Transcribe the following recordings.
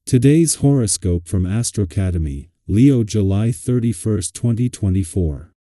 Today's horoscope from AstroCademy, Leo, July 31, 2024.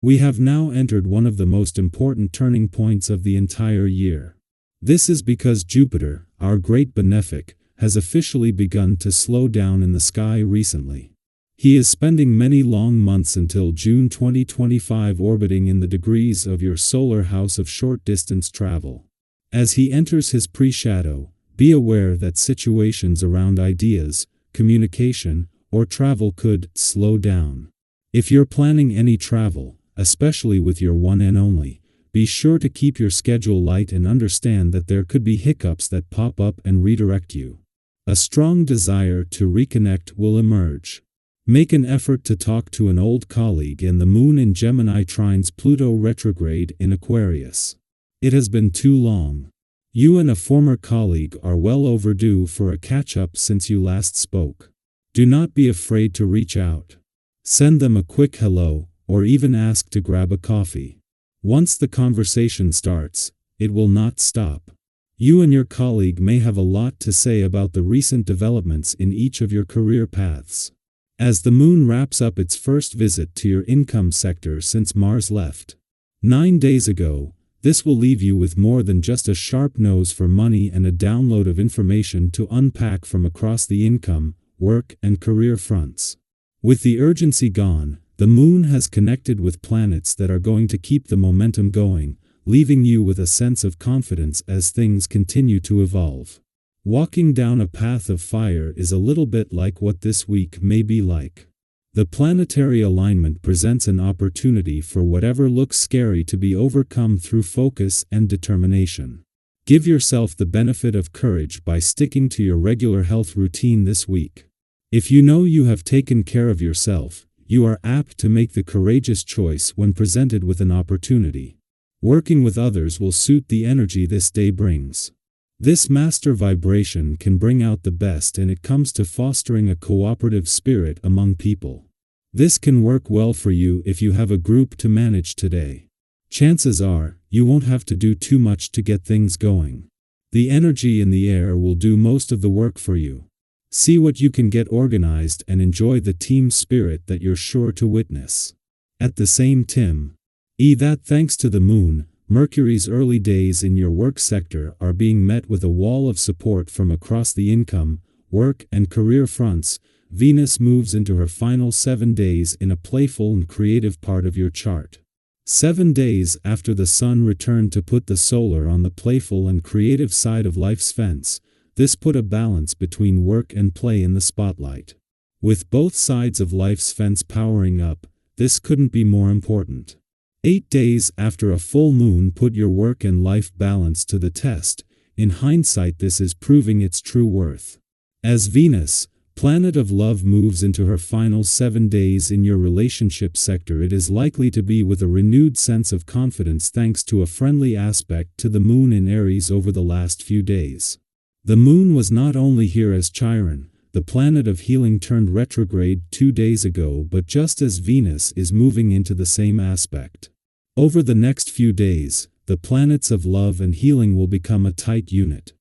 We have now entered one of the most important turning points of the entire year. This is because Jupiter, our great benefic, has officially begun to slow down in the sky recently. He is spending many long months until June 2025 orbiting in the degrees of your solar house of short-distance travel. As he enters his pre-shadow, be aware that situations around ideas, communication, or travel could slow down. If you're planning any travel, especially with your one and only, be sure to keep your schedule light and understand that there could be hiccups that pop up and redirect you. A strong desire to reconnect will emerge. Make an effort to talk to an old colleague, and the moon in Gemini trines Pluto retrograde in Aquarius. It has been too long. You and a former colleague are well overdue for a catch-up since you last spoke. Do not be afraid to reach out. Send them a quick hello, or even ask to grab a coffee. Once the conversation starts, it will not stop. You and your colleague may have a lot to say about the recent developments in each of your career paths. As the moon wraps up its first visit to your income sector since Mars left 9 days ago, this will leave you with more than just a sharp nose for money and a download of information to unpack from across the income, work, and career fronts. With the urgency gone, the moon has connected with planets that are going to keep the momentum going, leaving you with a sense of confidence as things continue to evolve. Walking down a path of fire is a little bit like what this week may be like. The planetary alignment presents an opportunity for whatever looks scary to be overcome through focus and determination. Give yourself the benefit of courage by sticking to your regular health routine this week. If you know you have taken care of yourself, you are apt to make the courageous choice when presented with an opportunity. Working with others will suit the energy this day brings. This master vibration can bring out the best, and it comes to fostering a cooperative spirit among people. This can work well for you if you have a group to manage today. Chances are, you won't have to do too much to get things going. The energy in the air will do most of the work for you. See what you can get organized and enjoy the team spirit that you're sure to witness. At the same time, that thanks to the moon, Mercury's early days in your work sector are being met with a wall of support from across the income, work, and career fronts. Venus moves into her final 7 days in a playful and creative part of your chart. 7 days after the Sun returned to put the solar on the playful and creative side of life's fence, this put a balance between work and play in the spotlight. With both sides of life's fence powering up, this couldn't be more important. 8 days after a full moon put your work and life balance to the test. In hindsight, this is proving its true worth. As Venus, planet of love, moves into her final 7 days in your relationship sector, it is likely to be with a renewed sense of confidence thanks to a friendly aspect to the moon in Aries over the last few days. The moon was not only here as Chiron, the planet of healing, turned retrograde 2 days ago, but just as Venus is moving into the same aspect. Over the next few days, the planets of love and healing will become a tight unit.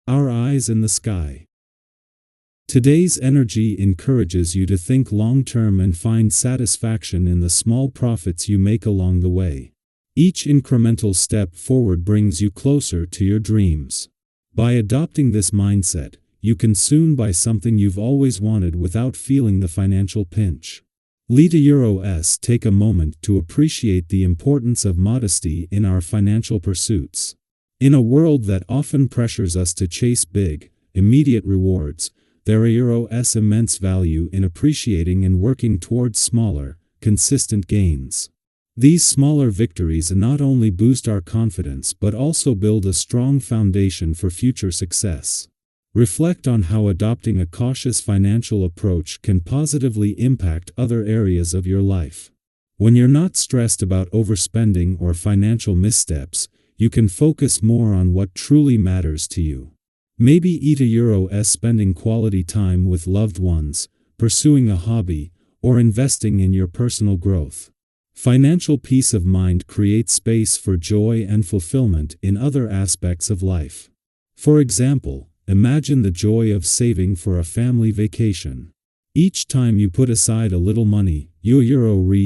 Our eyes in the sky. Today's energy encourages you to think long-term and find satisfaction in the small profits you make along the way. Each incremental step forward brings you closer to your dreams. By adopting this mindset, you can soon buy something you've always wanted without feeling the financial pinch. Leo, take a moment to appreciate the importance of modesty in our financial pursuits. In a world that often pressures us to chase big, immediate rewards, there is immense value in appreciating and working towards smaller, consistent gains. These smaller victories not only boost our confidence but also build a strong foundation for future success. Reflect on how adopting a cautious financial approach can positively impact other areas of your life. When you're not stressed about overspending or financial missteps, you can focus more on what truly matters to you. Maybe spending quality time with loved ones, pursuing a hobby, or investing in your personal growth. Financial peace of mind creates space for joy and fulfillment in other aspects of life. For example, imagine the joy of saving for a family vacation. Each time you put aside a little money, you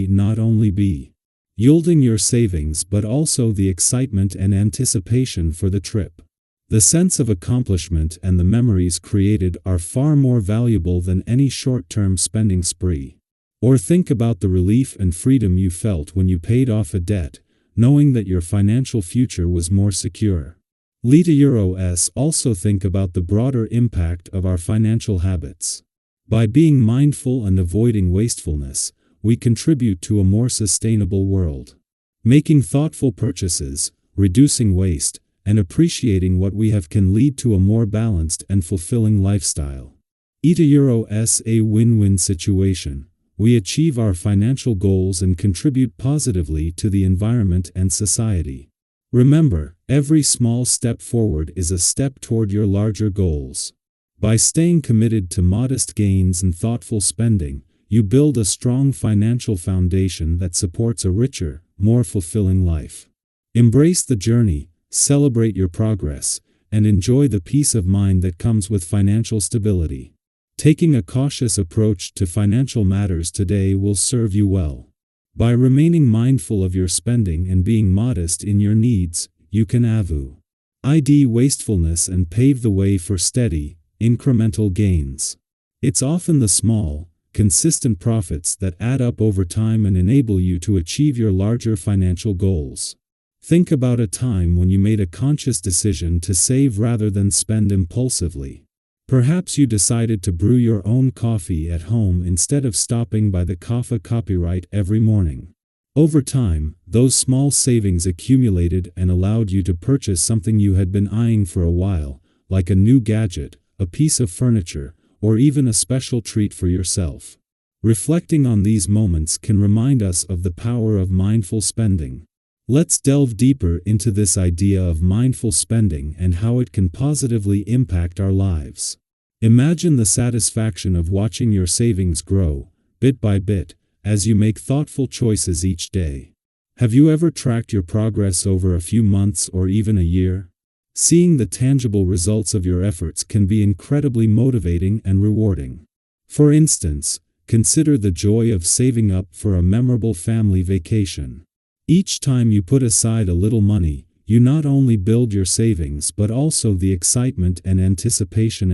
not only be yielding your savings but also the excitement and anticipation for the trip. The sense of accomplishment and the memories created are far more valuable than any short-term spending spree. Or think about the relief and freedom you felt when you paid off a debt, knowing that your financial future was more secure. Leo also think about the broader impact of our financial habits. By being mindful and avoiding wastefulness, we contribute to a more sustainable world. Making thoughtful purchases, reducing waste, and appreciating what we have can lead to a more balanced and fulfilling lifestyle. It is a win-win situation. We achieve our financial goals and contribute positively to the environment and society. Remember, every small step forward is a step toward your larger goals. By staying committed to modest gains and thoughtful spending, you build a strong financial foundation that supports a richer, more fulfilling life. Embrace the journey, celebrate your progress, and enjoy the peace of mind that comes with financial stability. Taking a cautious approach to financial matters today will serve you well. By remaining mindful of your spending and being modest in your needs, you can avoid wastefulness and pave the way for steady, incremental gains. It's often the small, consistent profits that add up over time and enable you to achieve your larger financial goals. Think about a time when you made a conscious decision to save rather than spend impulsively. Perhaps you decided to brew your own coffee at home instead of stopping by the coffee copyright every morning. Over time, those small savings accumulated and allowed you to purchase something you had been eyeing for a while, like a new gadget, a piece of furniture, or even a special treat for yourself. Reflecting on these moments can remind us of the power of mindful spending. Let's delve deeper into this idea of mindful spending and how it can positively impact our lives. Imagine the satisfaction of watching your savings grow, bit by bit, as you make thoughtful choices each day. Have you ever tracked your progress over a few months or even a year? Seeing the tangible results of your efforts can be incredibly motivating and rewarding. For instance, consider the joy of saving up for a memorable family vacation. Each time you put aside a little money, you not only build your savings but also the excitement and anticipation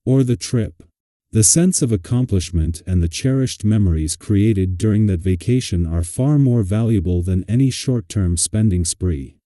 or the trip. The sense of accomplishment and the cherished memories created during that vacation are far more valuable than any short-term spending spree.